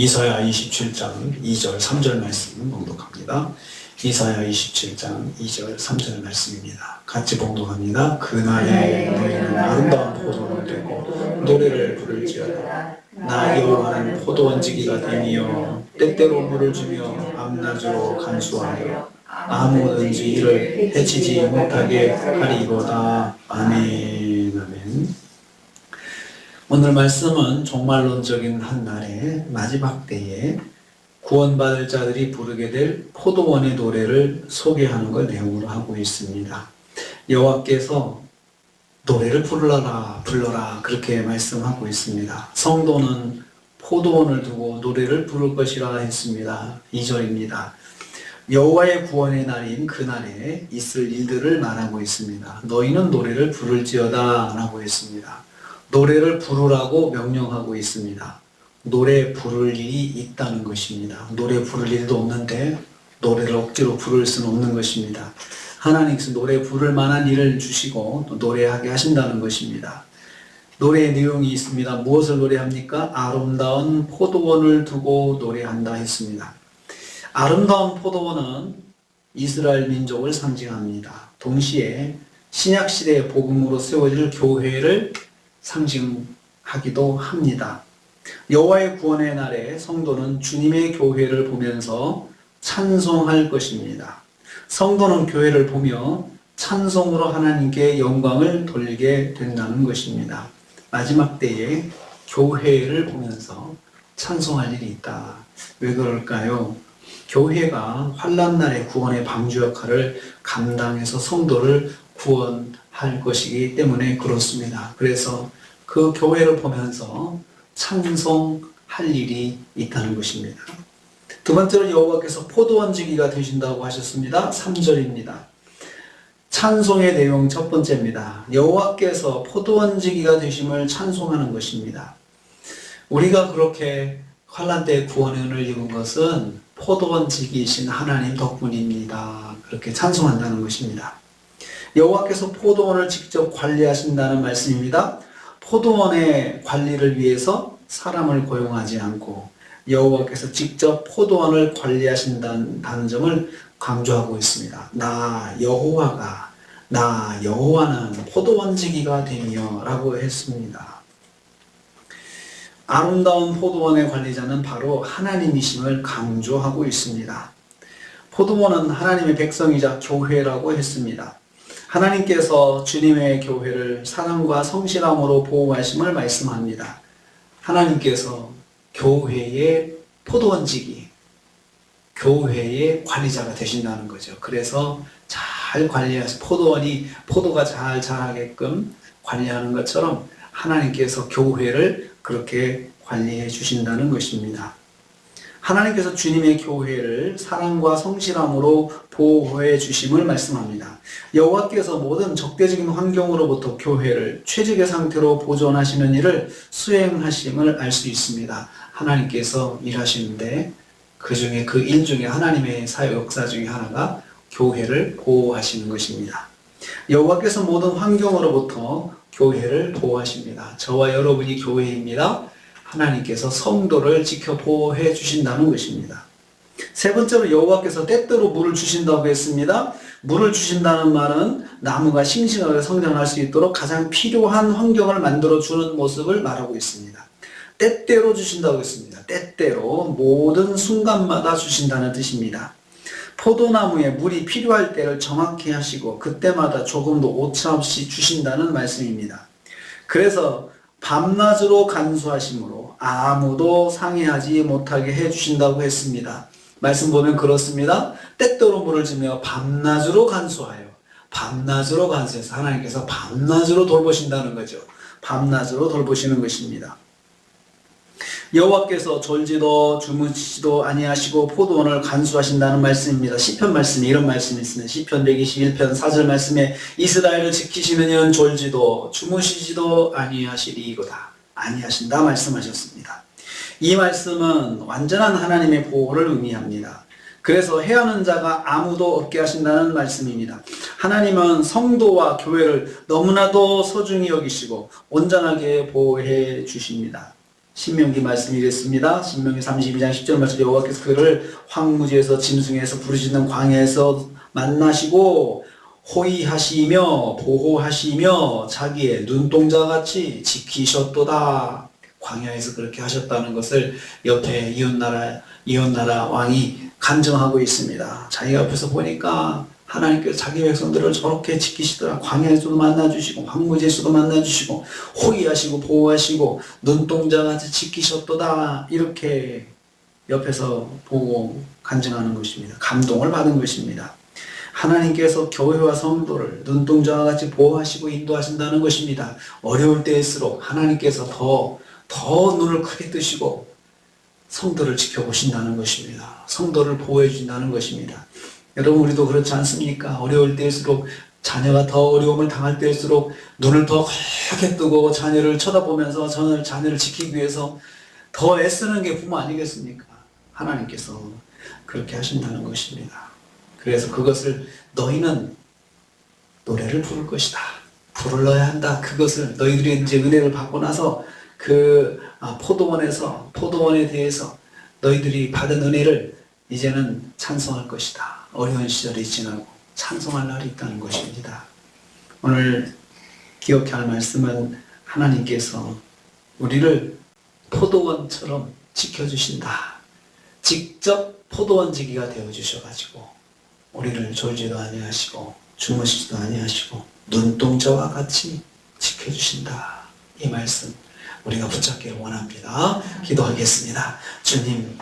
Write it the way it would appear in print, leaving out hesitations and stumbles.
이사야 27장 2절 3절 말씀 봉독합니다. 이사야 27장 2절 3절 말씀입니다. 같이 봉독합니다. 그날에 너희는 아름다운 포도원을 되고 노래를 부를지어다. 나 여호와는 포도원지기가 되며 때때로 물을 주며 밤낮으로 간수하여 아무든지 이를 해치지 못하게 하리로다. 아멘. 아멘. 오늘 말씀은 종말론적인 한 날의 마지막 때에 구원받을 자들이 부르게 될 포도원의 노래를 소개하는 걸 내용으로 하고 있습니다. 여호와께서 노래를 불러라 그렇게 말씀하고 있습니다. 성도는 포도원을 두고 노래를 부를 것이라 했습니다. 2절입니다. 여호와의 구원의 날인 그날에 있을 일들을 말하고 있습니다. 너희는 노래를 부를지어다 라고 했습니다. 노래를 부르라고 명령하고 있습니다. 노래 부를 일이 있다는 것입니다. 노래 부를 일도 없는데 노래를 억지로 부를 수는 없는 것입니다. 하나님께서 노래 부를 만한 일을 주시고 또 노래하게 하신다는 것입니다. 노래의 내용이 있습니다. 무엇을 노래합니까? 아름다운 포도원을 두고 노래한다 했습니다. 아름다운 포도원은 이스라엘 민족을 상징합니다. 동시에 신약시대의 복음으로 세워질 교회를 상징하기도 합니다. 여호와의 구원의 날에 성도는 주님의 교회를 보면서 찬송할 것입니다. 성도는 교회를 보며 찬송으로 하나님께 영광을 돌리게 된다는 것입니다. 마지막 때에 교회를 보면서 찬송할 일이 있다. 왜 그럴까요? 교회가 환난 날의 구원의 방주 역할을 감당해서 성도를 구원할 것이기 때문에 그렇습니다. 그래서 그 교회를 보면서 찬송할 일이 있다는 것입니다. 두 번째로 여호와께서 포도원지기가 되신다고 하셨습니다. 3절입니다. 찬송의 내용 첫 번째입니다. 여호와께서 포도원지기가 되심을 찬송하는 것입니다. 우리가 그렇게 환난 때 구원의 은을 입은 것은 포도원지기이신 하나님 덕분입니다. 그렇게 찬송한다는 것입니다. 여호와께서 포도원을 직접 관리하신다는 말씀입니다. 포도원의 관리를 위해서 사람을 고용하지 않고 여호와께서 직접 포도원을 관리하신다는 점을 강조하고 있습니다. 나 여호와는 포도원지기가 되며 라고 했습니다. 아름다운 포도원의 관리자는 바로 하나님이심을 강조하고 있습니다. 포도원은 하나님의 백성이자 교회라고 했습니다. 하나님께서 주님의 교회를 사랑과 성실함으로 보호하심을 말씀합니다. 하나님께서 교회의 포도원지기, 교회의 관리자가 되신다는 거죠. 그래서 잘 관리해서 포도가 잘 자라게끔 관리하는 것처럼 하나님께서 교회를 그렇게 관리해 주신다는 것입니다. 하나님께서 주님의 교회를 사랑과 성실함으로 보호해 주심을 말씀합니다. 여호와께서 모든 적대적인 환경으로부터 교회를 최적의 상태로 보존하시는 일을 수행하심을 알 수 있습니다. 하나님께서 일하시는데 그 일 중에 하나님의 사역 역사 중에 하나가 교회를 보호하시는 것입니다. 여호와께서 모든 환경으로부터 교회를 보호하십니다. 저와 여러분이 교회입니다. 하나님께서 성도를 지켜 보호해 주신다는 것입니다. 세 번째로 여호와께서 때때로 물을 주신다고 했습니다. 물을 주신다는 말은 나무가 싱싱하게 성장할 수 있도록 가장 필요한 환경을 만들어 주는 모습을 말하고 있습니다. 때때로 주신다고 했습니다. 때때로 모든 순간마다 주신다는 뜻입니다. 포도나무에 물이 필요할 때를 정확히 하시고 그때마다 조금도 오차없이 주신다는 말씀입니다. 그래서 밤낮으로 간수하심으로 아무도 상해하지 못하게 해주신다고 했습니다. 말씀 보면 그렇습니다. 때때로 물을 주며 밤낮으로 간수해서 하나님께서 밤낮으로 돌보신다는 거죠. 밤낮으로 돌보시는 것입니다. 여호와께서 졸지도 주무시지도 아니하시고 포도원을 간수하신다는 말씀입니다. 시편 말씀에 이런 말씀이 있습니다. 시편 121편 4절 말씀에 이스라엘을 지키시는 이는 졸지도 주무시지도 아니하신다 말씀하셨습니다. 이 말씀은 완전한 하나님의 보호를 의미합니다. 그래서 해하는 자가 아무도 없게 하신다는 말씀입니다. 하나님은 성도와 교회를 너무나도 소중히 여기시고 온전하게 보호해 주십니다. 신명기 말씀이 이랬습니다. 신명기 32장 10절 말씀, 여호와께서 그를 황무지에서 짐승에서 부르짖는 광야에서 만나시고 호위하시며 보호하시며 자기의 눈동자 같이 지키셨도다. 광야에서 그렇게 하셨다는 것을 옆에 이웃나라 왕이 간증하고 있습니다. 자기 앞에서 보니까 하나님께서 자기 백성들을 저렇게 지키시더라. 광야에서도 만나주시고 황무지에서도 만나주시고 호위하시고 보호하시고 눈동자같이 지키셨도다. 이렇게 옆에서 보고 간증하는 것입니다. 감동을 받은 것입니다. 하나님께서 교회와 성도를 눈동자와 같이 보호하시고 인도하신다는 것입니다. 어려울 때일수록 하나님께서 더 눈을 크게 뜨시고 성도를 지켜보신다는 것입니다. 성도를 보호해 주신다는 것입니다. 여러분, 우리도 그렇지 않습니까? 어려울 때일수록, 자녀가 더 어려움을 당할 때일수록 눈을 더 크게 뜨고 자녀를 쳐다보면서 자녀를 지키기 위해서 더 애쓰는 게 부모 아니겠습니까? 하나님께서 그렇게 하신다는 것입니다. 그래서 그것을 너희는 노래를 부를 것이다. 부르러야 한다. 그것을 너희들이 이제 은혜를 받고 나서 포도원에 대해서 너희들이 받은 은혜를 이제는 찬송할 것이다. 어려운 시절이 지나고 찬송할 날이 있다는 것입니다. 오늘 기억해야 할 말씀은 하나님께서 우리를 포도원처럼 지켜주신다. 직접 포도원지기가 되어주셔가지고 우리를 졸지도 아니하시고 주무시지도 아니하시고 눈동자와 같이 지켜주신다. 이 말씀 우리가 붙잡기를 원합니다. 기도하겠습니다. 주님,